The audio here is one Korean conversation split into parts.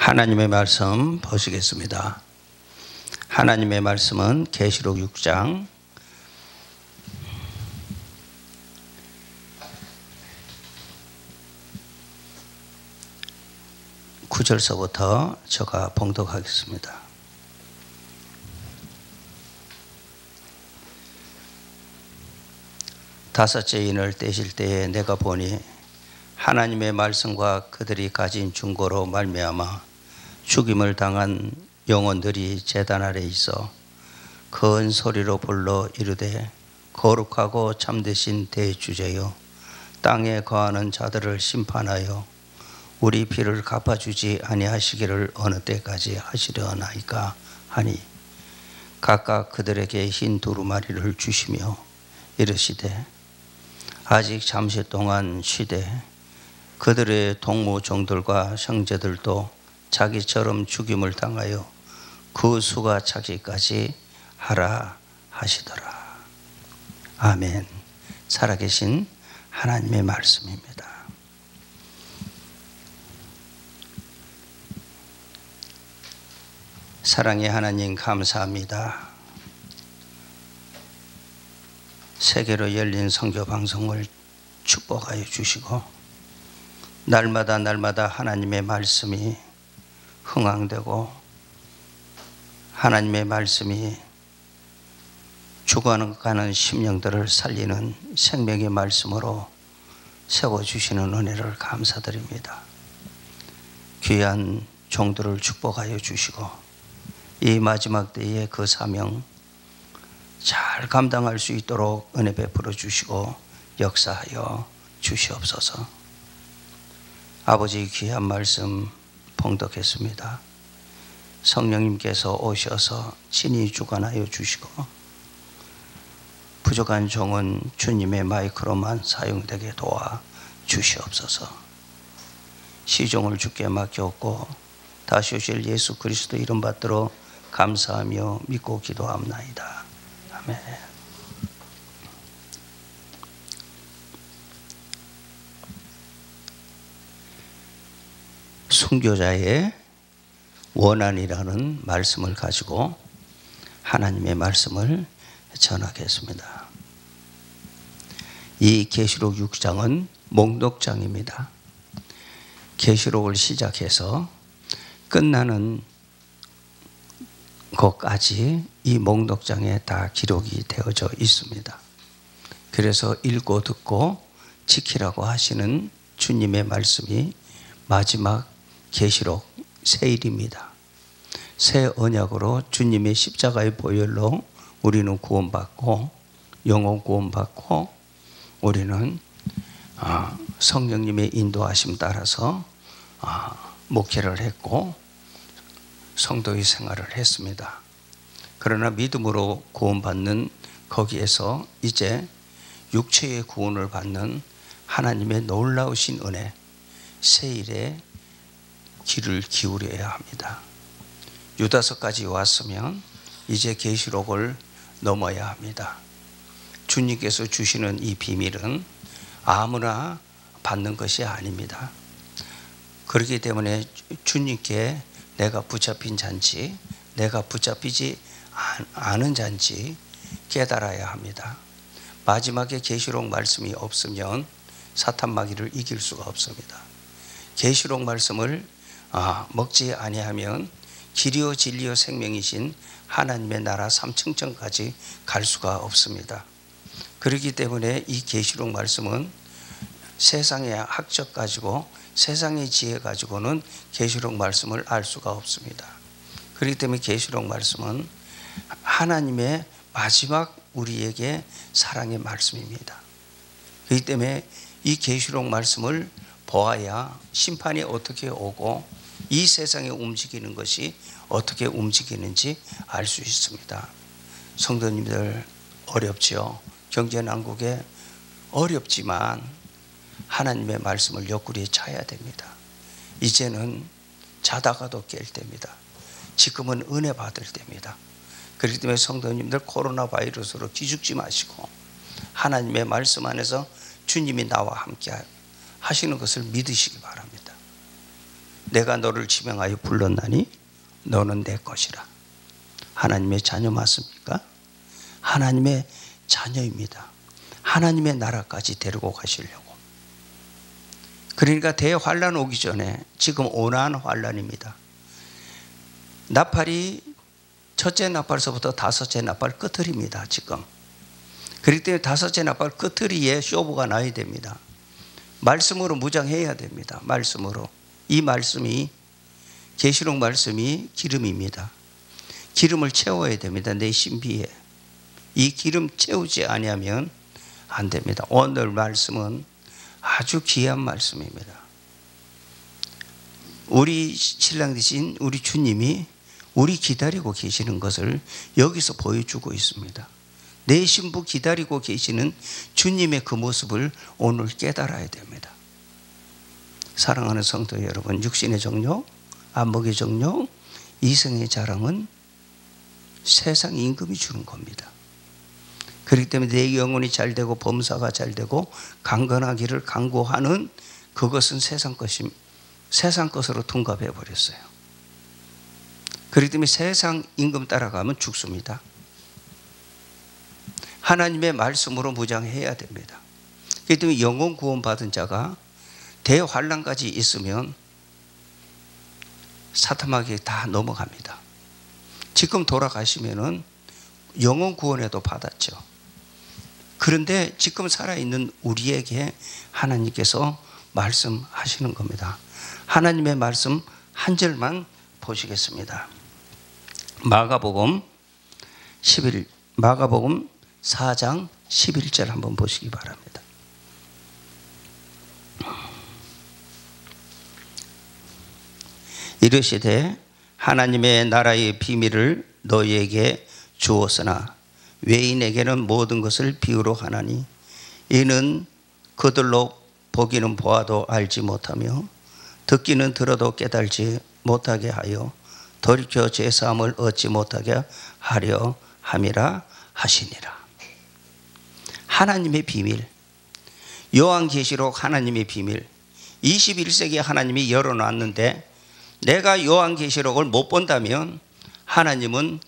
하나님의 말씀 보시겠습니다. 하나님의 말씀은 계시록 6장 9절서부터 제가 봉독하겠습니다. 다섯째 인을 떼실 때에 내가 보니 하나님의 말씀과 그들이 가진 증거로 말미암아 죽임을 당한 영혼들이 제단 아래 있어 큰 소리로 불러 이르되 거룩하고 참되신 대주제여 땅에 거하는 자들을 심판하여 우리 피를 갚아주지 아니하시기를 어느 때까지 하시려나이까 하니 각각 그들에게 흰 두루마리를 주시며 이르시되 아직 잠시 동안 쉬되 그들의 동무종들과 형제들도 자기처럼 죽임을 당하여 그 수가 차기까지 하라 하시더라. 아멘. 살아계신 하나님의 말씀입니다. 사랑의 하나님 감사합니다. 세계로 열린 선교 방송을 축복하여 주시고 날마다 하나님의 말씀이 흥황되고 하나님의 말씀이 죽어가는 심령들을 살리는 생명의 말씀으로 세워주시는 은혜를 감사드립니다. 귀한 종들을 축복하여 주시고 이 마지막 때에 그 사명 잘 감당할 수 있도록 은혜 베풀어 주시고 역사하여 주시옵소서. 아버지 귀한 말씀 봉독했습니다. 성령님께서 오셔서 친히 주관하여 주시고 부족한 종은 주님의 마이크로만 사용되게 도와 주시옵소서. 시종을 주께 맡겼고 다시 오실 예수 그리스도 이름 받들어 감사하며 믿고 기도합나이다. 아멘. 순교자의 원한이라는 말씀을 가지고 하나님의 말씀을 전하겠습니다. 이 계시록 6장은 목록장입니다. 계시록을 시작해서 끝나는 것까지 이 목록장에 다 기록이 되어져 있습니다. 그래서 읽고 듣고 지키라고 하시는 주님의 말씀이 마지막 계시록 세일입니다. 새 언약으로 주님의 십자가의 보혈로 우리는 구원받고 영혼 구원받고 우리는 성령님의 인도하심 따라서 목회를 했고 성도의 생활을 했습니다. 그러나 믿음으로 구원받는 거기에서 이제 육체의 구원을 받는 하나님의 놀라우신 은혜 세일에 귀를 기울여야 합니다. 유다서까지 왔으면 이제 계시록을 넘어야 합니다. 주님께서 주시는 이 비밀은 아무나 받는 것이 아닙니다. 그렇기 때문에 주님께 내가 붙잡힌 잔치, 내가 붙잡히지 않은 잔치 깨달아야 합니다. 마지막에 계시록 말씀이 없으면 사탄 마귀를 이길 수가 없습니다. 계시록 말씀을 먹지 아니하면 길이요 진리요 생명이신 하나님의 나라 3층천까지 갈 수가 없습니다. 그렇기 때문에 이 계시록 말씀은 세상의 학적 가지고 세상의 지혜 가지고는 계시록 말씀을 알 수가 없습니다. 그렇기 때문에 계시록 말씀은 하나님의 마지막 우리에게 사랑의 말씀입니다. 그렇기 때문에 이 계시록 말씀을 보아야 심판이 어떻게 오고 이 세상에 움직이는 것이 어떻게 움직이는지 알 수 있습니다. 성도님들 어렵죠. 경제난국에 어렵지만 하나님의 말씀을 옆구리에 차야 됩니다. 이제는 자다가도 깰 때입니다. 지금은 은혜 받을 때입니다. 그렇기 때문에 성도님들 코로나 바이러스로 기죽지 마시고 하나님의 말씀 안에서 주님이 나와 함께 하시는 것을 믿으시기 바랍니다. 내가 너를 지명하여 불렀나니 너는 내 것이라. 하나님의 자녀 맞습니까? 하나님의 자녀입니다. 하나님의 나라까지 데리고 가시려고. 그러니까 대환란 오기 전에 지금 온화한 환란입니다. 나팔이 첫째 나팔서부터 다섯째 나팔 끝을입니다. 지금. 그렇기 때문에 다섯째 나팔 끝을이에 쇼부가 나야 됩니다. 말씀으로 무장해야 됩니다. 말씀으로. 이 말씀이, 계시록 말씀이 기름입니다. 기름을 채워야 됩니다. 내 신비에. 이 기름 채우지 아니하면 안 됩니다. 오늘 말씀은 아주 귀한 말씀입니다. 우리 신랑 되신 우리 주님이 우리 기다리고 계시는 것을 여기서 보여주고 있습니다. 내 신부 기다리고 계시는 주님의 그 모습을 오늘 깨달아야 됩니다. 사랑하는 성도 여러분, 육신의 정욕, 안목의 정욕, 이성의 자랑은 세상 임금이 주는 겁니다. 그렇기 때문에 내 영혼이 잘되고 범사가 잘되고 강건하기를 강구하는 그것은 세상 것으로 둔갑해 버렸어요. 그렇기 때문에 세상 임금 따라가면 죽습니다. 하나님의 말씀으로 무장해야 됩니다. 그렇기 때문에 영혼 구원 받은 자가 대환란까지 있으면 사탄에게 다 넘어갑니다. 지금 돌아가시면은 영혼 구원에도 받았죠. 그런데 지금 살아있는 우리에게 하나님께서 말씀하시는 겁니다. 하나님의 말씀 한 절만 보시겠습니다. 마가복음 4장 11절 한번 보시기 바랍니다. 이르시되 하나님의 나라의 비밀을 너희에게 주었으나 외인에게는 모든 것을 비유로 하나니 이는 그들로 보기는 보아도 알지 못하며 듣기는 들어도 깨달지 못하게 하여 돌이켜 죄사함을 얻지 못하게 하려 함이라 하시니라. 하나님의 비밀, 요한계시록 하나님의 비밀, 21세기에 하나님이 열어놨는데 내가 요한계시록을 못 본다면 하나님은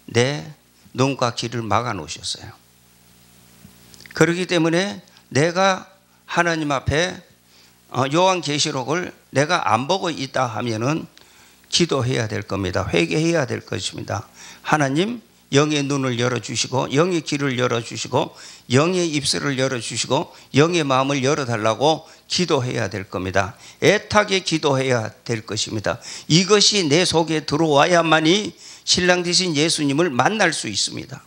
내 눈과 귀를 막아 놓으셨어요. 그렇기 때문에 내가 하나님 앞에 요한계시록을 내가 안 보고 있다 하면은 기도해야 될 겁니다. 회개해야 될 것입니다. 하나님, 영의 눈을 열어주시고 영의 귀를 열어주시고 영의 입술을 열어주시고 영의 마음을 열어달라고 기도해야 될 겁니다. 애타게 기도해야 될 것입니다. 이것이 내 속에 들어와야만이 신랑 되신 예수님을 만날 수 있습니다.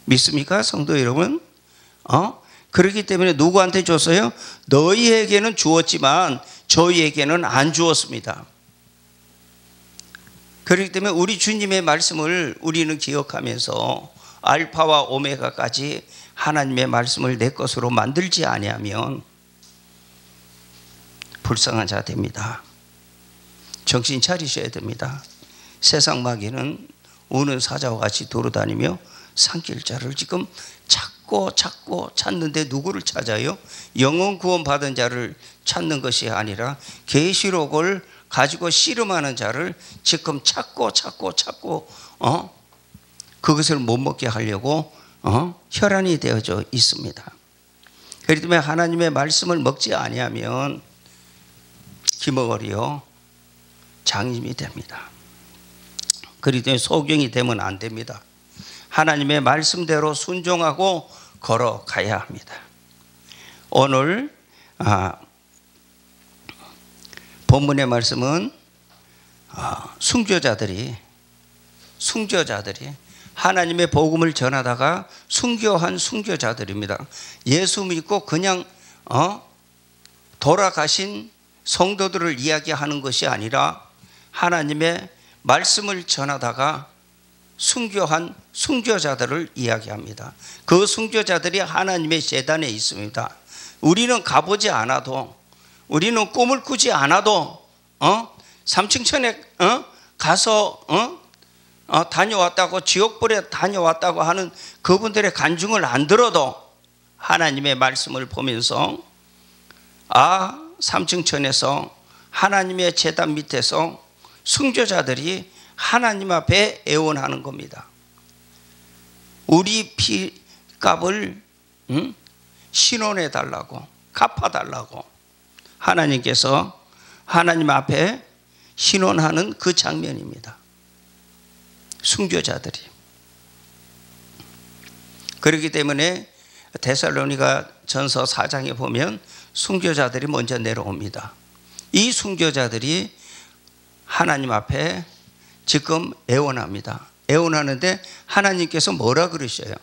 믿습니까, 성도 여러분? 그렇기 때문에 누구한테 줬어요? 너희에게는 주었지만 저희에게는 안 주었습니다. 그렇기 때문에 우리 주님의 말씀을 우리는 기억하면서 알파와 오메가까지 하나님의 말씀을 내 것으로 만들지 아니하면 불쌍한 자 됩니다. 정신 차리셔야 됩니다. 세상 마귀는 우는 사자와 같이 돌아다니며 삼킬 자를 지금 찾고 찾는데 누구를 찾아요? 영혼 구원 받은 자를 찾는 것이 아니라 계시록을 가지고 씨름하는 자를 지금 찾고 그것을 못 먹게 하려고 혈안이 되어져 있습니다. 그렇기 때문에 하나님의 말씀을 먹지 아니하면 기머거리요 장님이 됩니다. 그렇기 때문에 소경이 되면 안 됩니다. 하나님의 말씀대로 순종하고 걸어가야 합니다. 오늘 본문의 말씀은 순교자들이 하나님의 복음을 전하다가 순교한 순교자들입니다. 예수 믿고 그냥 돌아가신 성도들을 이야기하는 것이 아니라 하나님의 말씀을 전하다가 순교한 순교자들을 이야기합니다. 그 순교자들이 하나님의 제단에 있습니다. 우리는 가보지 않아도, 우리는 꿈을 꾸지 않아도 3층천에 가서 다녀왔다고, 지옥불에 다녀왔다고 하는 그분들의 간증을 안 들어도 하나님의 말씀을 보면서 3층천에서 하나님의 제단 밑에서 순교자들이 하나님 앞에 애원하는 겁니다. 우리 피값을 신원해 달라고, 갚아 달라고 하나님께서 하나님 앞에 신원하는 그 장면입니다. 순교자들이. 그렇기 때문에 데살로니가 전서 4장에 보면 순교자들이 먼저 내려옵니다. 이 순교자들이 하나님 앞에 지금 애원합니다. 애원하는데 하나님께서 뭐라 그러셔요?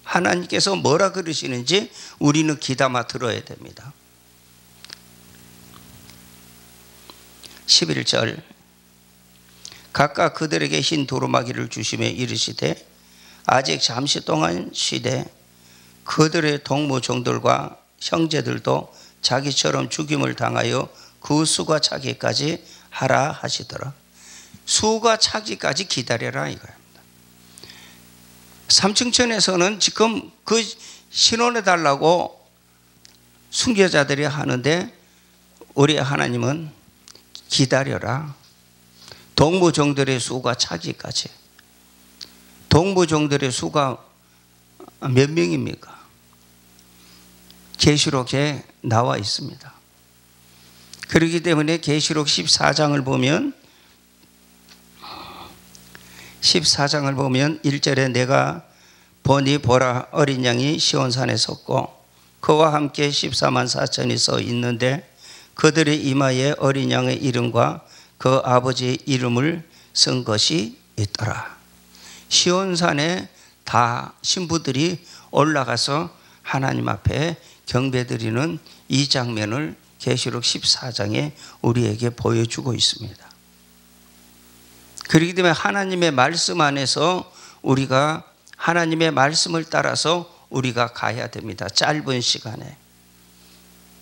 하나님께서 뭐라 그러시는지 우리는 귀담아 들어야 됩니다. 11절 각각 그들에게 흰 두루마기를 주시며 이르시되 아직 잠시 동안 쉬되 그들의 동무 종들과 형제들도 자기처럼 죽임을 당하여 그 수가 차기까지 하라 하시더라. 수가 차기까지 기다려라 이거입니다. 삼층천에서는 지금 그 신원해 달라고 순교자들이 하는데 우리 하나님은 기다려라. 동무종들의 수가 차기까지. 동무종들의 수가 몇 명입니까? 계시록에 나와 있습니다. 그렇기 때문에 계시록 14장을 보면 1절에 내가 보니 보라 어린 양이 시온산에 섰고 그와 함께 14만 4천이 서 있는데 그들의 이마에 어린 양의 이름과 그 아버지의 이름을 쓴 것이 있더라. 시온산에 다 신부들이 올라가서 하나님 앞에 경배드리는 이 장면을 계시록 14장에 우리에게 보여주고 있습니다. 그렇기 때문에 하나님의 말씀 안에서 우리가 하나님의 말씀을 따라서 우리가 가야 됩니다. 짧은 시간에.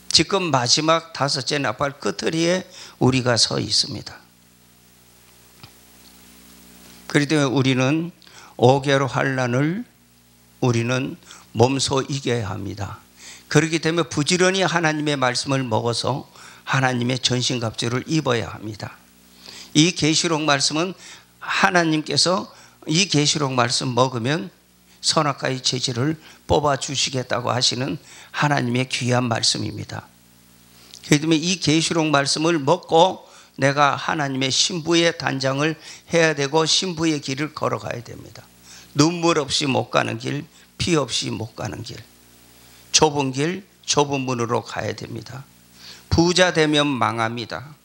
지금 마지막 5째 나팔 끝자리에 우리가 서 있습니다. 그렇기 때문에 우리는 5개로 환난을 우리는 몸소 이겨야 합니다. 그렇기 때문에 부지런히 하나님의 말씀을 먹어서 하나님의 전신갑주를 입어야 합니다. 이 계시록 말씀은 하나님께서 이 계시록 말씀 먹으면 선악과의 재질을 뽑아 주시겠다고 하시는 하나님의 귀한 말씀입니다. 그렇기 때문에 이 계시록 말씀을 먹고 내가 하나님의 신부의 단장을 해야 되고 신부의 길을 걸어가야 됩니다. 눈물 없이 못 가는 길, 피 없이 못 가는 길, 좁은 길, 좁은 문으로 가야 됩니다. 부자 되면 망합니다.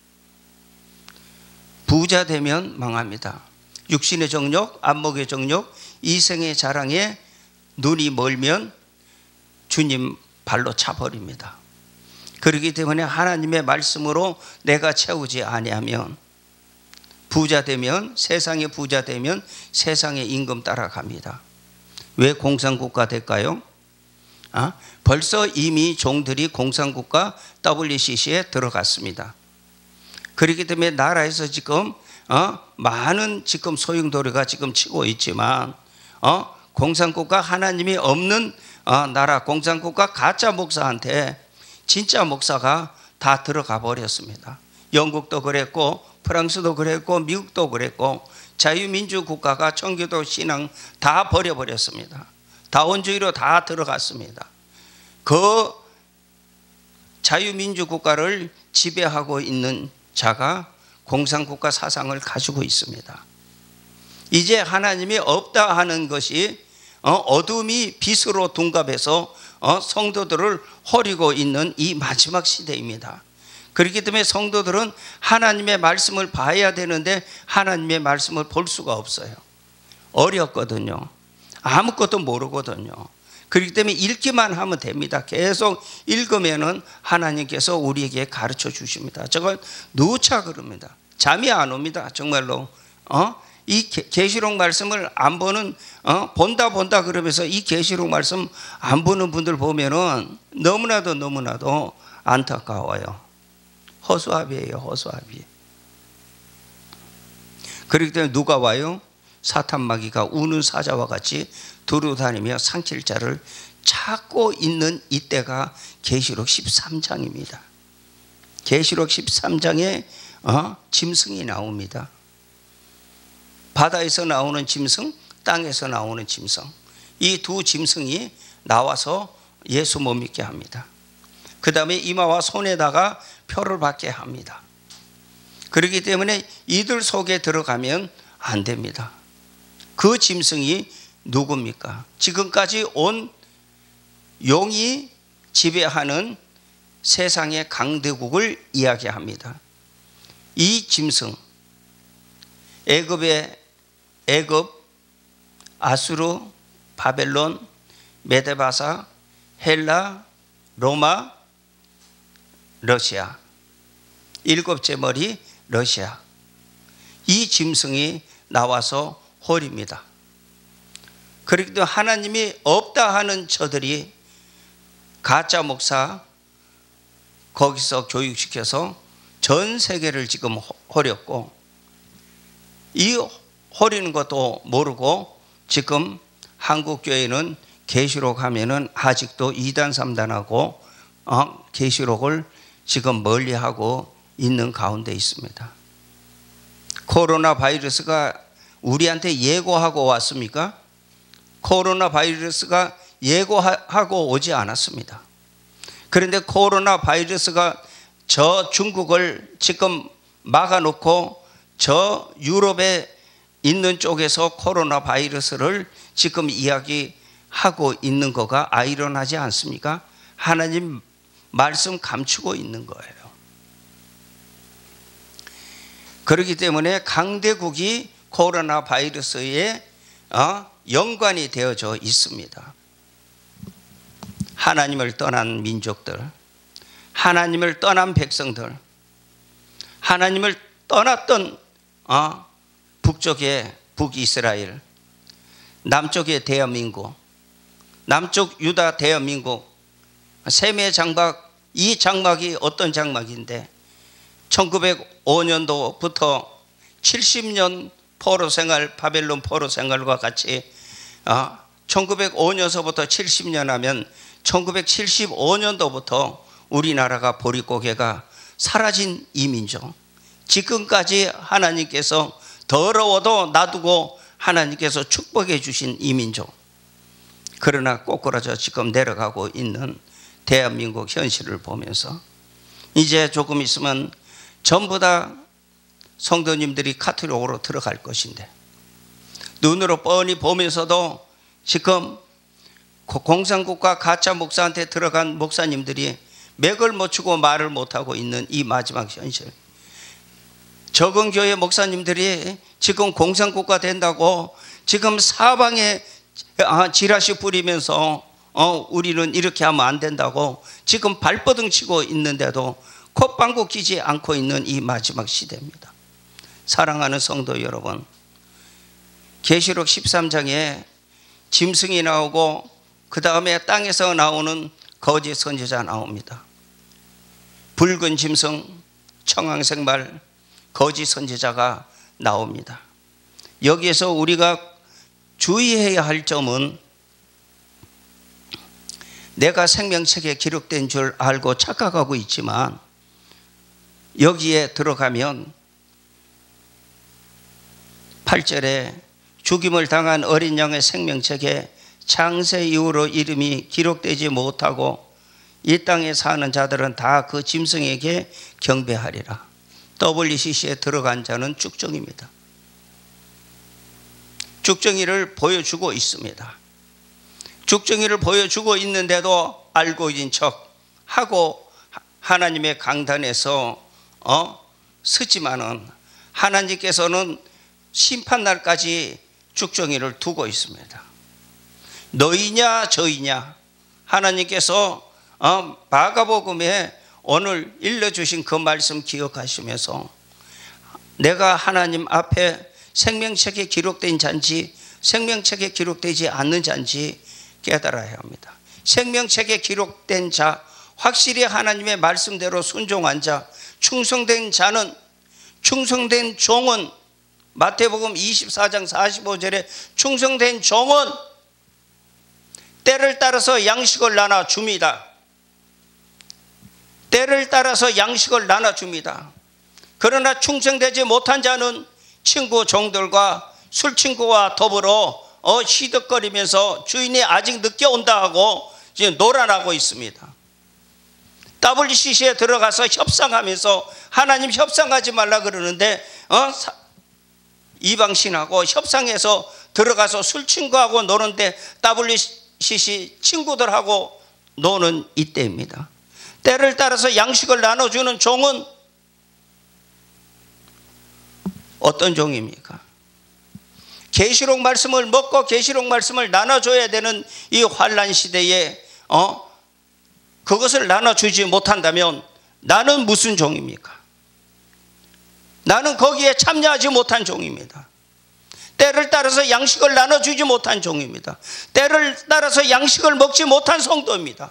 부자 되면 망합니다. 육신의 정욕, 안목의 정욕, 이생의 자랑에 눈이 멀면 주님 발로 차버립니다. 그렇기 때문에 하나님의 말씀으로 내가 채우지 아니하면 부자 되면, 세상의 부자 되면 세상의 임금 따라갑니다. 왜 공산국가 될까요? 벌써 이미 종들이 공산국가 WCC에 들어갔습니다. 그렇기 때문에 나라에서 지금 많은 지금 소용돌이가 지금 치고 있지만 공산국가 하나님이 없는 나라 공산국가 가짜 목사한테 진짜 목사가 다 들어가 버렸습니다. 영국도 그랬고 프랑스도 그랬고 미국도 그랬고 자유민주 국가가 청교도 신앙 다 버려버렸습니다. 다원주의로 다 들어갔습니다. 그 자유민주 국가를 지배하고 있는 자가 공산국가 사상을 가지고 있습니다. 이제 하나님이 없다 하는 것이 어둠이 빛으로 둔갑해서 성도들을 허리고 있는 이 마지막 시대입니다. 그렇기 때문에 성도들은 하나님의 말씀을 봐야 되는데 하나님의 말씀을 볼 수가 없어요. 어렵거든요. 아무것도 모르거든요. 그렇기 때문에 읽기만 하면 됩니다. 계속 읽으면은 하나님께서 우리에게 가르쳐 주십니다. 저걸 누차 그럽니다. 잠이 안 옵니다. 정말로. 이 계시록 말씀을 안 보는 본다 그러면서 이 계시록 말씀 안 보는 분들 보면은 너무나도 안타까워요. 허수아비예요. 허수아비. 그렇기 때문에 누가 와요? 사탄마귀가 우는 사자와 같이 두루다니며 상칠 자를 찾고 있는 이때가 계시록 13장입니다. 계시록 13장에 짐승이 나옵니다. 바다에서 나오는 짐승, 땅에서 나오는 짐승, 이 두 짐승이 나와서 예수 못 믿게 합니다. 그 다음에 이마와 손에다가 표를 받게 합니다. 그렇기 때문에 이들 속에 들어가면 안 됩니다. 그 짐승이 누굽니까? 지금까지 온 용이 지배하는 세상의 강대국을 이야기합니다. 이 짐승, 애굽, 아수르, 바벨론, 메데바사, 헬라, 로마, 러시아, 일곱째 머리 러시아, 이 짐승이 나와서 홀입니다. 그리고 하나님이 없다 하는 저들이 가짜 목사 거기서 교육시켜서 전 세계를 지금 홀였고, 이 홀리는 것도 모르고 지금 한국교회는 계시록 하면은 아직도 2단 3단하고 계시록을 지금 멀리하고 있는 가운데 있습니다. 코로나 바이러스가 우리한테 예고하고 왔습니까? 코로나 바이러스가 예고하고 오지 않았습니다. 그런데 코로나 바이러스가 저 중국을 지금 막아놓고 저 유럽에 있는 쪽에서 코로나 바이러스를 지금 이야기하고 있는 거가 아이러니하지 않습니까? 하나님 말씀 감추고 있는 거예요. 그렇기 때문에 강대국이 코로나 바이러스에 연관이 되어져 있습니다. 하나님을 떠난 민족들, 하나님을 떠난 백성들, 하나님을 떠났던 북쪽의 북이스라엘, 남쪽의 대한민국, 남쪽 유다 대한민국, 셈의 장막, 이 장막이 어떤 장막인데 1905년도부터 70년 포로 생활, 바벨론 포로 생활과 같이 1905년서부터 70년 하면 1975년도부터 우리나라가 보릿고개가 사라진 이 민족, 지금까지 하나님께서 더러워도 놔두고 하나님께서 축복해 주신 이 민족, 그러나 꼬꾸라져 지금 내려가고 있는 대한민국 현실을 보면서 이제 조금 있으면 전부 다 성도님들이 카톨릭으로 들어갈 것인데, 눈으로 뻔히 보면서도 지금 공산국가 가짜 목사한테 들어간 목사님들이 맥을 못 추고 말을 못하고 있는 이 마지막 현실, 적은 교회 목사님들이 지금 공산국가 된다고 지금 사방에 지라시 뿌리면서 우리는 이렇게 하면 안 된다고 지금 발버둥 치고 있는데도 콧방구 끼지 않고 있는 이 마지막 시대입니다. 사랑하는 성도 여러분, 계시록 13장에 짐승이 나오고 그 다음에 땅에서 나오는 거짓 선지자 나옵니다. 붉은 짐승, 청황색 말, 거짓 선지자가 나옵니다. 여기에서 우리가 주의해야 할 점은, 내가 생명책에 기록된 줄 알고 착각하고 있지만 여기에 들어가면 8절에 죽임을 당한 어린 양의 생명책에 창세 이후로 이름이 기록되지 못하고 이 땅에 사는 자들은 다 그 짐승에게 경배하리라. WCC에 들어간 자는 쭉정이입니다. 쭉정이를 보여주고 있습니다. 쭉정이를 보여주고 있는데도 알고 있는 척 하고 하나님의 강단에서 서지만은 하나님께서는 심판날까지 쭉정이를 두고 있습니다. 너희냐 저희냐, 하나님께서 마가복음에 오늘 일러주신 그 말씀 기억하시면서 내가 하나님 앞에 생명책에 기록된 자인지 생명책에 기록되지 않는 자인지 깨달아야 합니다. 생명책에 기록된 자, 확실히 하나님의 말씀대로 순종한 자, 충성된 자는, 충성된 종은, 마태복음 24장 45절에 충성된 종은 때를 따라서 양식을 나눠 줍니다. 때를 따라서 양식을 나눠줍니다. 그러나 충성되지 못한 자는 친구 종들과 술친구와 더불어 시덕거리면서 주인이 아직 늦게 온다 하고 지금 노란하고 있습니다. WCC에 들어가서 협상하면서 하나님 협상하지 말라 그러는데 이방신하고 협상해서 들어가서 술친구하고 노는데 WCC 친구들하고 노는 이때입니다. 때를 따라서 양식을 나눠주는 종은 어떤 종입니까? 계시록 말씀을 먹고 계시록 말씀을 나눠줘야 되는 이 환난 시대에 그것을 나눠주지 못한다면 나는 무슨 종입니까? 나는 거기에 참여하지 못한 종입니다. 때를 따라서 양식을 나눠주지 못한 종입니다. 때를 따라서 양식을 먹지 못한 성도입니다.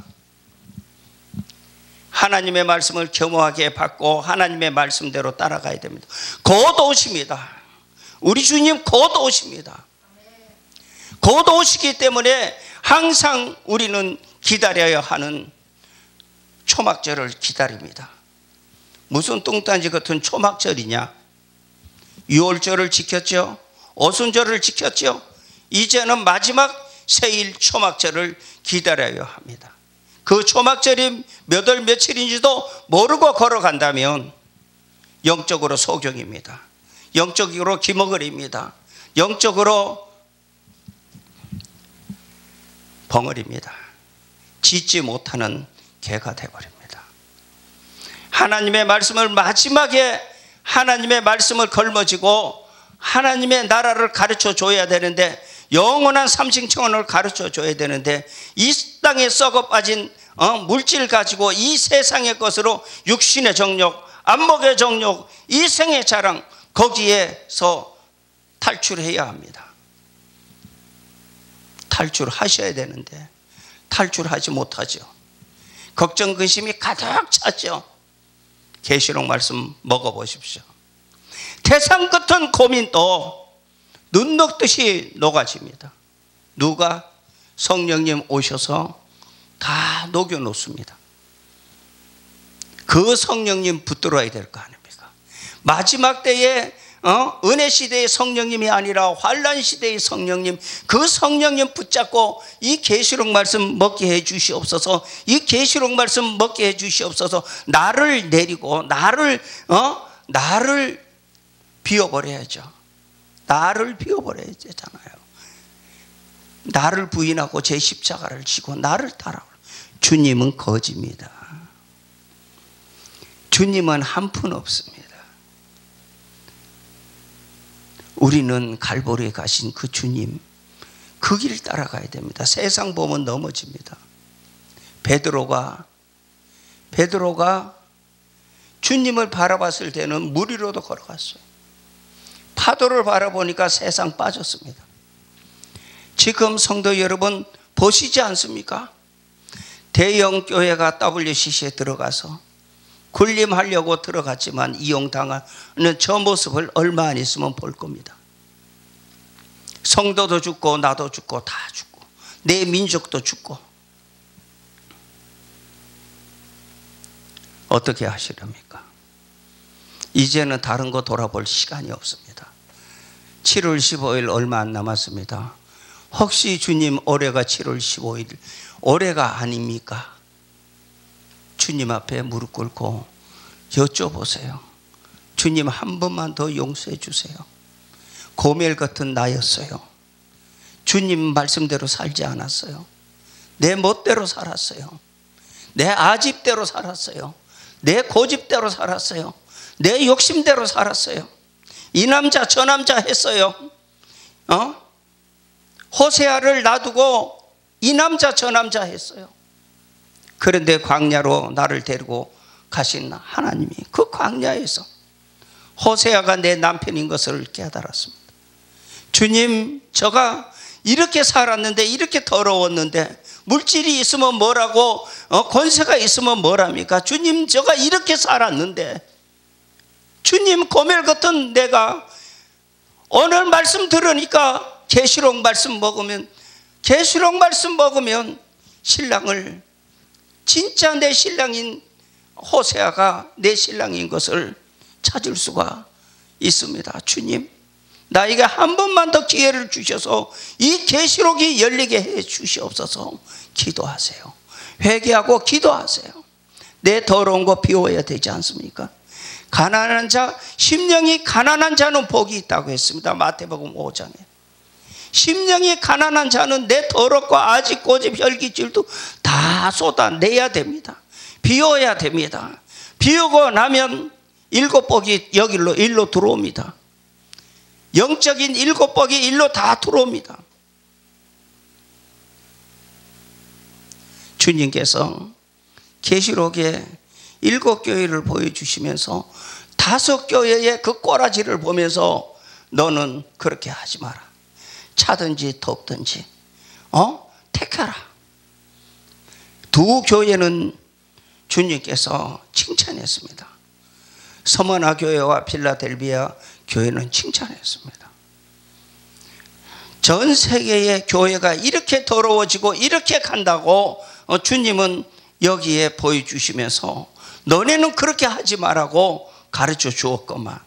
하나님의 말씀을 겸허하게 받고 하나님의 말씀대로 따라가야 됩니다. 곧 오십니다. 우리 주님 곧 오십니다. 곧 오시기 때문에 항상 우리는 기다려야 하는 초막절을 기다립니다. 무슨 뚱딴지 같은 초막절이냐? 유월절을 지켰죠. 오순절을 지켰죠. 이제는 마지막 세일 초막절을 기다려야 합니다. 그 초막절이 몇 월 며칠인지도 모르고 걸어간다면 영적으로 소경입니다. 영적으로 기머거리입니다. 영적으로 벙어리입니다. 짓지 못하는 개가 되어버립니다. 하나님의 말씀을 마지막에 하나님의 말씀을 걸머지고 하나님의 나라를 가르쳐 줘야 되는데 영원한 삼층청원을 가르쳐 줘야 되는데 이 땅에 썩어 빠진 물질 가지고 이 세상의 것으로 육신의 정욕, 안목의 정욕, 이 생의 자랑 거기에서 탈출해야 합니다. 탈출하셔야 되는데 탈출하지 못하죠. 걱정 근심이 가득 찼죠. 계시록 말씀 먹어보십시오. 태산 같은 고민도 눈 녹듯이 녹아집니다. 누가? 성령님 오셔서 다 녹여놓습니다. 그 성령님 붙들어야 될 거 아닙니까? 마지막 때에 은혜 시대의 성령님이 아니라 환난 시대의 성령님, 그 성령님 붙잡고 이 계시록 말씀 먹게 해 주시옵소서. 이 계시록 말씀 먹게 해 주시옵소서. 나를 내리고 나를 비워버려야죠. 나를 비워버려야 되잖아요. 나를 부인하고 제 십자가를 지고 나를 따라오라. 주님은 거지입니다. 주님은 한 푼 없습니다. 우리는 갈보리에 가신 그 주님, 그 길 따라가야 됩니다. 세상 보면 넘어집니다. 베드로가 주님을 바라봤을 때는 물 위로도 걸어갔어요. 파도를 바라보니까 세상 빠졌습니다. 지금 성도 여러분 보시지 않습니까? 대형 교회가 WCC에 들어가서 군림하려고 들어갔지만 이용당하는 저 모습을 얼마 안 있으면 볼 겁니다. 성도도 죽고 나도 죽고 다 죽고 내 민족도 죽고 어떻게 하시렵니까? 이제는 다른 거 돌아볼 시간이 없습니다. 7월 15일 얼마 안 남았습니다. 혹시 주님 올해가 7월 15일 올해가 아닙니까? 주님 앞에 무릎 꿇고 여쭤보세요. 주님 한 번만 더 용서해 주세요. 고멜 같은 나였어요. 주님 말씀대로 살지 않았어요. 내 멋대로 살았어요. 내 아집대로 살았어요. 내 고집대로 살았어요. 내 욕심대로 살았어요. 이 남자 저 남자 했어요. 호세아를 놔두고 이 남자 저 남자 했어요. 그런데 광야로 나를 데리고 가신 하나님이 그 광야에서 호세아가 내 남편인 것을 깨달았습니다. 주님, 저가 이렇게 살았는데 이렇게 더러웠는데 물질이 있으면 뭐라고 권세가 있으면 뭐랍니까? 주님, 저가 이렇게 살았는데 주님, 고멜 같은 내가 오늘 말씀 들으니까 계시록 말씀 먹으면 신랑을 진짜 내 신랑인 호세아가 내 신랑인 것을 찾을 수가 있습니다. 주님, 나에게 한 번만 더 기회를 주셔서 이 계시록이 열리게 해 주시옵소서. 기도하세요. 회개하고 기도하세요. 내 더러운 거 비워야 되지 않습니까? 가난한 자, 심령이 가난한 자는 복이 있다고 했습니다. 마태복음 5장에. 심령이 가난한 자는 내 더럽고 아직 고집 혈기질도 다 쏟아내야 됩니다. 비워야 됩니다. 비우고 나면 일곱 복이 여기로 일로 들어옵니다. 영적인 일곱 복이 일로 다 들어옵니다. 주님께서 계시록에 일곱 교회를 보여주시면서 다섯 교회의 그 꼬라지를 보면서 너는 그렇게 하지 마라. 차든지 덥든지 택하라. 두 교회는 주님께서 칭찬했습니다. 서머나 교회와 필라델비아 교회는 칭찬했습니다. 전 세계의 교회가 이렇게 더러워지고 이렇게 간다고 주님은 여기에 보여주시면서 너네는 그렇게 하지 말라고 가르쳐 주었건만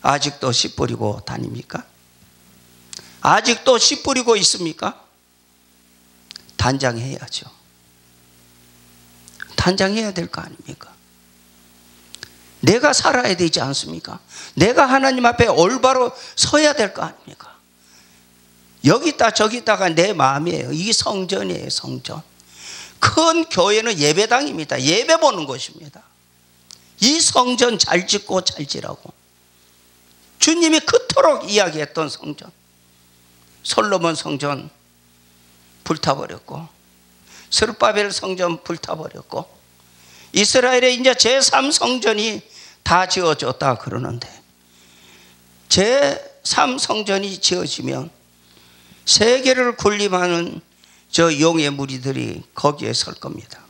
아직도 씨 뿌리고 다닙니까? 아직도 씨 뿌리고 있습니까? 단장해야죠. 단장해야 될 거 아닙니까? 내가 살아야 되지 않습니까? 내가 하나님 앞에 올바로 서야 될 거 아닙니까? 여기 있다 저기 있다가 내 마음이에요. 이게 성전이에요. 성전. 큰 교회는 예배당입니다. 예배 보는 곳입니다. 이 성전 잘 짓고 잘 지라고 주님이 그토록 이야기했던 성전. 솔로몬 성전 불타버렸고 스룹바벨 성전 불타버렸고 이스라엘의 이제 제3성전이 다 지어졌다 그러는데 제3성전이 지어지면 세계를 군림하는 저 용의 무리들이 거기에 설 겁니다.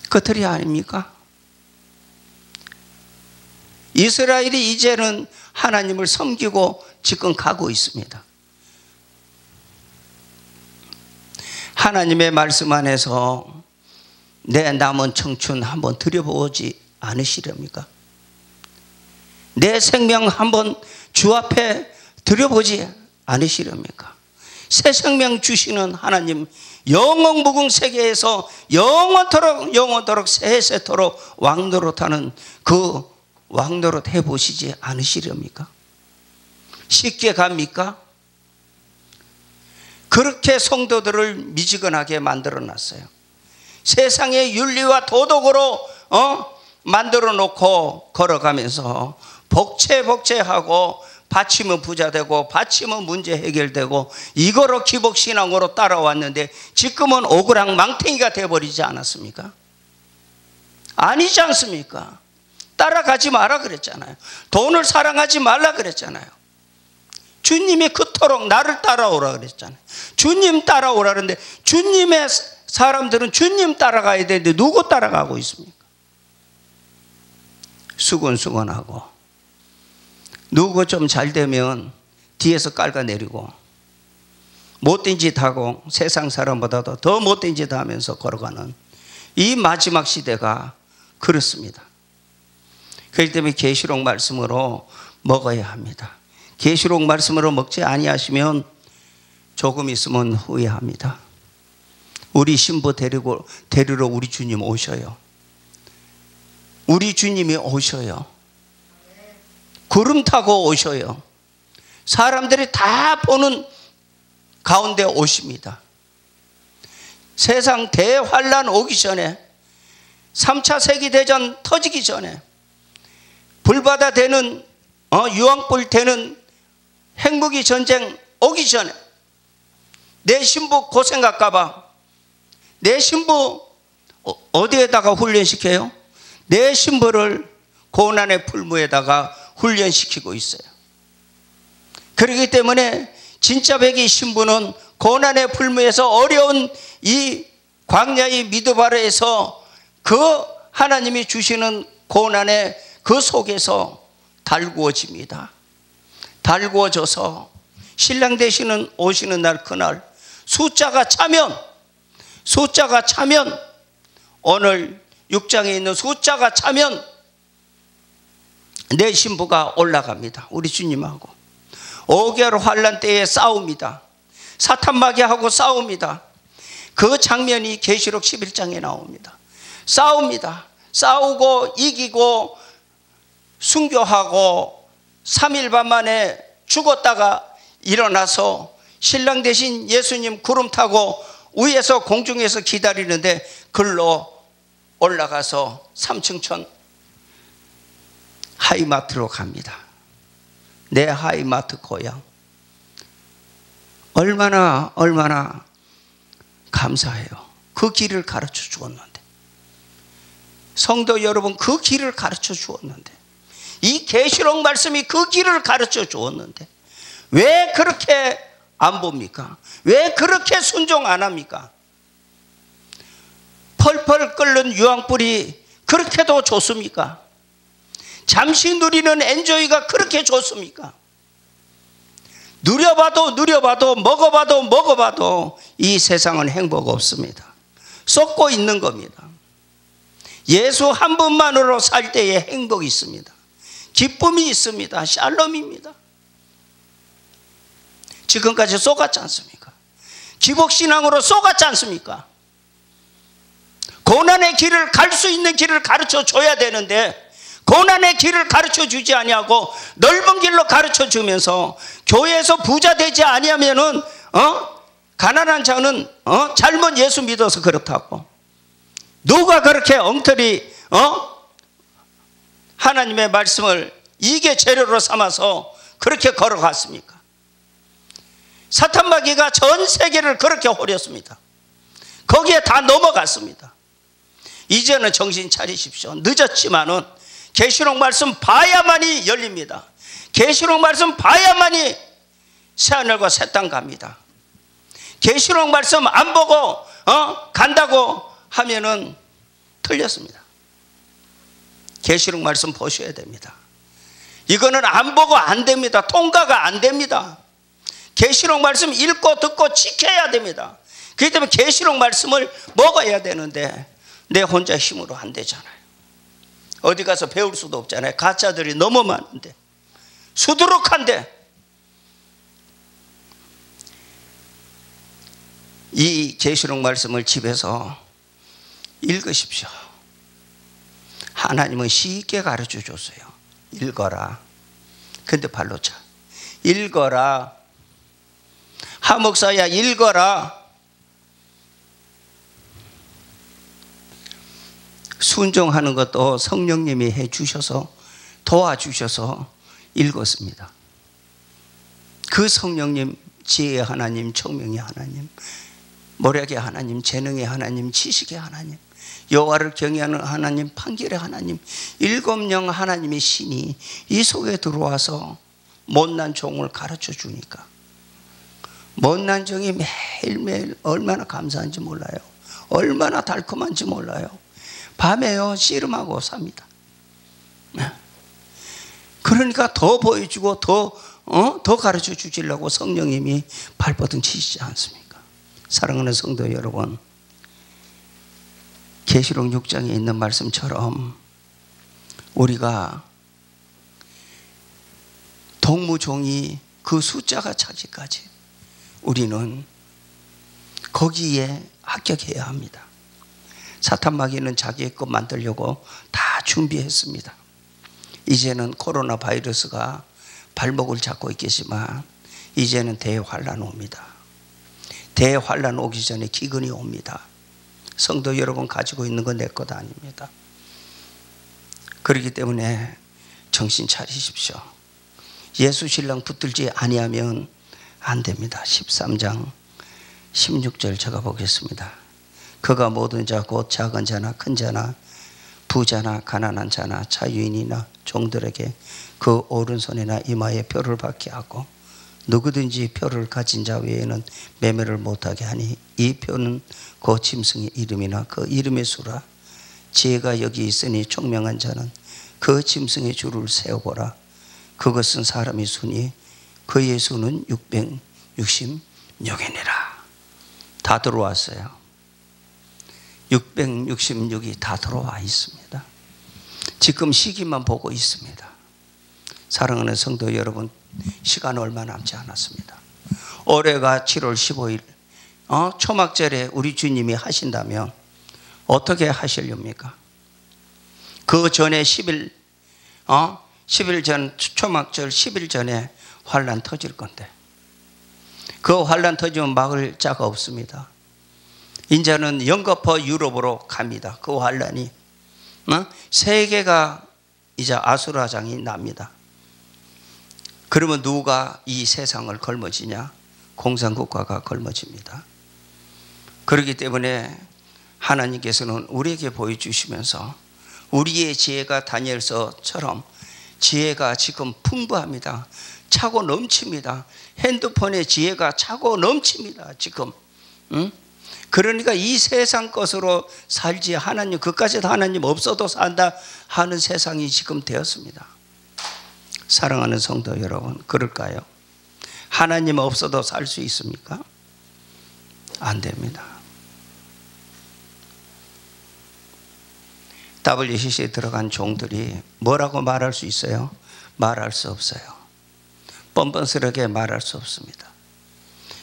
그들이 아닙니까? 이스라엘이 이제는 하나님을 섬기고 지금 가고 있습니다. 하나님의 말씀 안에서 내 남은 청춘 한번 들여보지 않으시렵니까? 내 생명 한번 주 앞에 들여보지 않으시렵니까? 새 생명 주시는 하나님, 영원무궁 세계에서 영원토록 세세토록 왕노릇하는 그 왕노릇 해보시지 않으시렵니까? 쉽게 갑니까? 그렇게 성도들을 미지근하게 만들어 놨어요. 세상의 윤리와 도덕으로 만들어 놓고 걸어가면서 복채복채하고 바치면 부자 되고 바치면 문제 해결되고 이거로 기복신앙으로 따라왔는데 지금은 오그랑 망탱이가 돼버리지 않았습니까? 아니지 않습니까? 따라가지 마라 그랬잖아요. 돈을 사랑하지 말라 그랬잖아요. 주님이 그토록 나를 따라오라 그랬잖아요. 주님 따라오라 그랬는데 주님의 사람들은 주님 따라가야 되는데 누구 따라가고 있습니까? 수근수근하고 누구 좀 잘 되면 뒤에서 깔아내리고 못된 짓 하고 세상 사람보다도 더 못된 짓 하면서 걸어가는 이 마지막 시대가 그렇습니다. 그렇기 때문에 계시록 말씀으로 먹어야 합니다. 계시록 말씀으로 먹지 아니하시면 조금 있으면 후회합니다. 우리 신부 데리러 우리 주님 오셔요. 우리 주님이 오셔요. 구름 타고 오셔요. 사람들이 다 보는 가운데 오십니다. 세상 대환란 오기 전에 3차 세계대전 터지기 전에 불바다 되는 유황불 되는 핵무기 전쟁 오기 전에 내 신부 고생할까 봐 내 신부 어디에다가 훈련시켜요? 내 신부를 고난의 풀무에다가 훈련시키고 있어요. 그렇기 때문에 진짜 백의 신부는 고난의 풀무에서 어려운 이 광야의 미드바르에서 그 하나님이 주시는 고난의 그 속에서 달구어집니다. 달구어져서 신랑 되시는 오시는 날 숫자가 차면 오늘 6장에 있는 숫자가 차면 내 신부가 올라갑니다. 우리 주님하고 5개월 환란 때에 싸웁니다. 사탄 마귀하고 싸웁니다. 그 장면이 계시록 11장에 나옵니다. 싸웁니다. 싸우고 이기고 순교하고 3일 반 만에 죽었다가 일어나서 신랑 대신 예수님 구름 타고 위에서 공중에서 기다리는데 글로 올라가서 3층천 하이마트로 갑니다. 내 하이마트 고향. 얼마나 감사해요. 그 길을 가르쳐 주었는데, 성도 여러분, 그 길을 가르쳐 주었는데, 이 계시록 말씀이 그 길을 가르쳐 주었는데 왜 그렇게 안 봅니까? 왜 그렇게 순종 안 합니까? 펄펄 끓는 유황불이 그렇게도 좋습니까? 잠시 누리는 엔조이가 그렇게 좋습니까? 누려봐도 먹어봐도 이 세상은 행복 없습니다. 쏟고 있는 겁니다. 예수 한 분만으로 살 때에 행복이 있습니다. 기쁨이 있습니다. 샬롬입니다. 지금까지 쏘갔지 않습니까? 기복신앙으로 쏘갔지 않습니까? 고난의 길을 갈 수 있는 길을 가르쳐 줘야 되는데 고난의 길을 가르쳐 주지 아니하고 넓은 길로 가르쳐 주면서 교회에서 부자 되지 아니하면은 가난한 자는 잘못 예수 믿어서 그렇다고. 누가 그렇게 엉터리 하나님의 말씀을 이게 재료로 삼아서 그렇게 걸어갔습니까? 사탄 마귀가 전 세계를 그렇게 호렸습니다. 거기에 다 넘어갔습니다. 이제는 정신 차리십시오. 늦었지만은 계시록 말씀 봐야만이 열립니다. 계시록 말씀 봐야만이 새하늘과 새 땅 갑니다. 계시록 말씀 안 보고 간다고 하면은 틀렸습니다. 계시록 말씀 보셔야 됩니다. 이거는 안 보고 안 됩니다. 통과가 안 됩니다. 계시록 말씀 읽고 듣고 지켜야 됩니다. 그렇기 때문에 계시록 말씀을 먹어야 되는데 내 혼자 힘으로 안 되잖아요. 어디 가서 배울 수도 없잖아요. 가짜들이 너무 많은데, 수두룩한데. 이 계시록 말씀을 집에서 읽으십시오. 하나님은 쉽게 가르쳐 줬어요. 읽어라. 근데 발로 차. 읽어라. 하목사야 읽어라. 순종하는 것도 성령님이 해주셔서 도와주셔서 읽었습니다. 그 성령님, 지혜의 하나님, 총명의 하나님, 모략의 하나님, 재능의 하나님, 지식의 하나님, 여호와를 경외하는 하나님, 판결의 하나님, 일곱 영 하나님의 신이 이 속에 들어와서 못난 종을 가르쳐 주니까 못난 종이 매일매일 얼마나 감사한지 몰라요. 얼마나 달콤한지 몰라요. 밤에요 씨름하고 삽니다. 그러니까 더 보여주고 더 가르쳐 주시려고 성령님이 발버둥 치시지 않습니까? 사랑하는 성도 여러분, 계시록 6장에 있는 말씀처럼 우리가 동무종이 그 숫자가 차기까지 우리는 거기에 합격해야 합니다. 사탄 마귀는 자기의 것 만들려고 다 준비했습니다. 이제는 코로나 바이러스가 발목을 잡고 있겠지만 이제는 대환란 옵니다. 대환란 오기 전에 기근이 옵니다. 성도 여러분 가지고 있는 건 내 것 아닙니다. 그렇기 때문에 정신 차리십시오. 예수 신랑 붙들지 아니하면 안 됩니다. 13장 16절 제가 보겠습니다. 그가 모든 자 곧 작은 자나 큰 자나 부자나 가난한 자나 자유인이나 종들에게 그 오른손이나 이마에 표를 받게 하고 누구든지 표를 가진 자 외에는 매매를 못하게 하니 이 표는 그 짐승의 이름이나 그 이름의 수라. 지혜가 여기 있으니 총명한 자는 그 짐승의 줄을 세어보라. 그것은 사람의 수니 그의 수는 666이니라. 다 들어왔어요. 666이 다 들어와 있습니다. 지금 시기만 보고 있습니다. 사랑하는 성도 여러분, 시간 얼마 남지 않았습니다. 올해가 7월 15일 초막절에 우리 주님이 하신다면 어떻게 하시렵니까? 그 전에 10일 전, 초막절 10일 전에 환란 터질 건데, 그 환란 터지면 막을 자가 없습니다. 이제는 영거포 유럽으로 갑니다. 그 환란이 세계가 이제 아수라장이 납니다. 그러면 누가 이 세상을 걸머지냐? 공산국가가 걸머집니다. 그렇기 때문에 하나님께서는 우리에게 보여주시면서 우리의 지혜가 다니엘서처럼 지혜가 지금 풍부합니다. 차고 넘칩니다. 핸드폰에 지혜가 차고 넘칩니다. 지금. 그러니까 이 세상 것으로 살지, 하나님, 그까지도 하나님 없어도 산다 하는 세상이 지금 되었습니다. 사랑하는 성도 여러분, 그럴까요? 하나님 없어도 살 수 있습니까? 안 됩니다. WCC에 들어간 종들이 뭐라고 말할 수 있어요? 말할 수 없어요. 뻔뻔스럽게 말할 수 없습니다.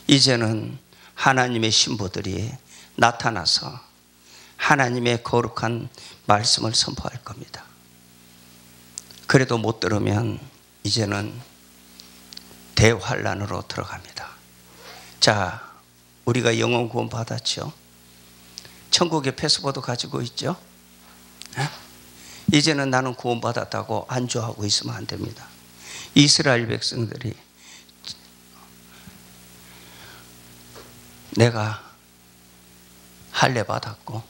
이제는 하나님의 신부들이 나타나서 하나님의 거룩한 말씀을 선포할 겁니다. 그래도 못 들으면 이제는 대환란으로 들어갑니다. 자, 우리가 영혼 구원 받았죠? 천국의 패스포드 가지고 있죠? 이제는 나는 구원 받았다고 안주하고 있으면 안 됩니다. 이스라엘 백성들이 내가 할례 받았고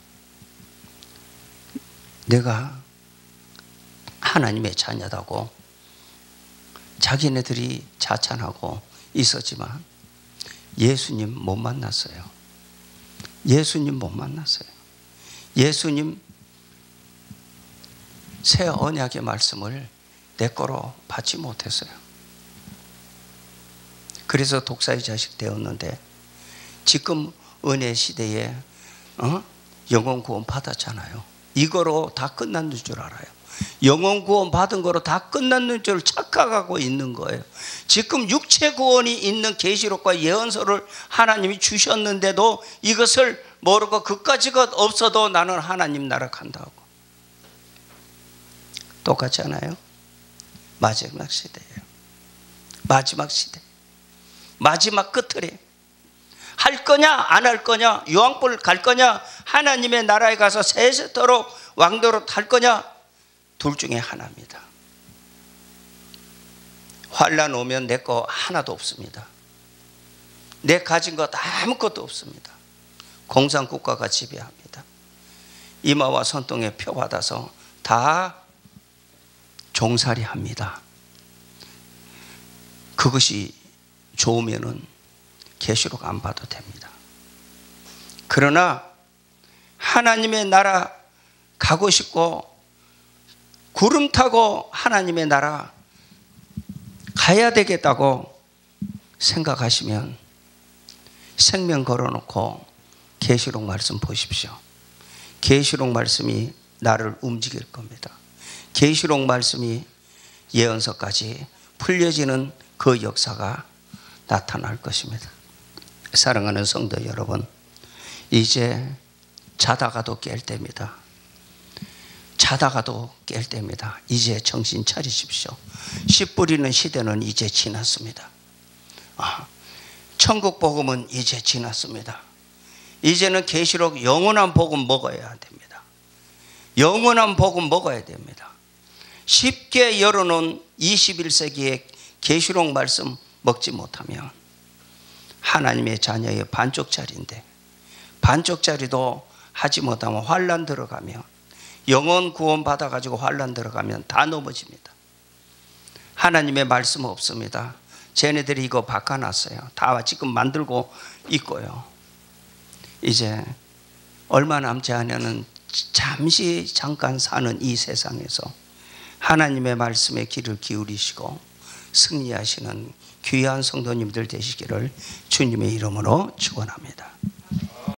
내가 하나님의 자녀다고 자기네들이 자찬하고 있었지만 예수님 못 만났어요. 예수님 못 만났어요. 예수님 새 언약의 말씀을 내 거로 받지 못했어요. 그래서 독사의 자식 되었는데 지금 은혜 시대에 영혼 구원 받았잖아요. 이거로 다 끝났는 줄 알아요. 영혼 구원 받은 거로 다 끝났는 줄 착각하고 있는 거예요. 지금 육체 구원이 있는 계시록과 예언서를 하나님이 주셨는데도 이것을 모르고 그까지가 없어도 나는 하나님 나라 간다고. 똑같지 않아요? 마지막 시대예요. 마지막 시대. 마지막 끝을에 할 거냐 안 할 거냐, 유황불 갈 거냐, 하나님의 나라에 가서 세세토록 왕도로 탈 거냐, 둘 중에 하나입니다. 환란 오면 내 거 하나도 없습니다. 내 가진 것 아무것도 없습니다. 공산국가가 지배합니다. 이마와 손등에 표 받아서 다 종살이 합니다. 그것이 좋으면은 계시록 안 봐도 됩니다. 그러나 하나님의 나라 가고 싶고 구름 타고 하나님의 나라 가야 되겠다고 생각하시면 생명 걸어놓고 계시록 말씀 보십시오. 계시록 말씀이 나를 움직일 겁니다. 계시록 말씀이 예언서까지 풀려지는 그 역사가 나타날 것입니다. 사랑하는 성도 여러분, 이제 자다가도 깰 때입니다. 자다가도 깰 때입니다. 이제 정신 차리십시오. 씨 뿌리는 시대는 이제 지났습니다. 천국 복음은 이제 지났습니다. 이제는 계시록 영원한 복음 먹어야 됩니다. 영원한 복음 먹어야 됩니다. 쉽게 열어놓은 21세기의 계시록 말씀 먹지 못하면 하나님의 자녀의 반쪽짜리인데, 반쪽짜리도 하지 못하면 환란 들어가면, 영혼 구원 받아가지고 환란 들어가면 다 넘어집니다. 하나님의 말씀 없습니다. 쟤네들이 이거 바꿔놨어요. 다 지금 만들고 있고요. 이제 얼마 남지 않으면 잠시 잠깐 사는 이 세상에서 하나님의 말씀에 귀를 기울이시고 승리하시는 귀한 성도님들 되시기를 주님의 이름으로 축원합니다.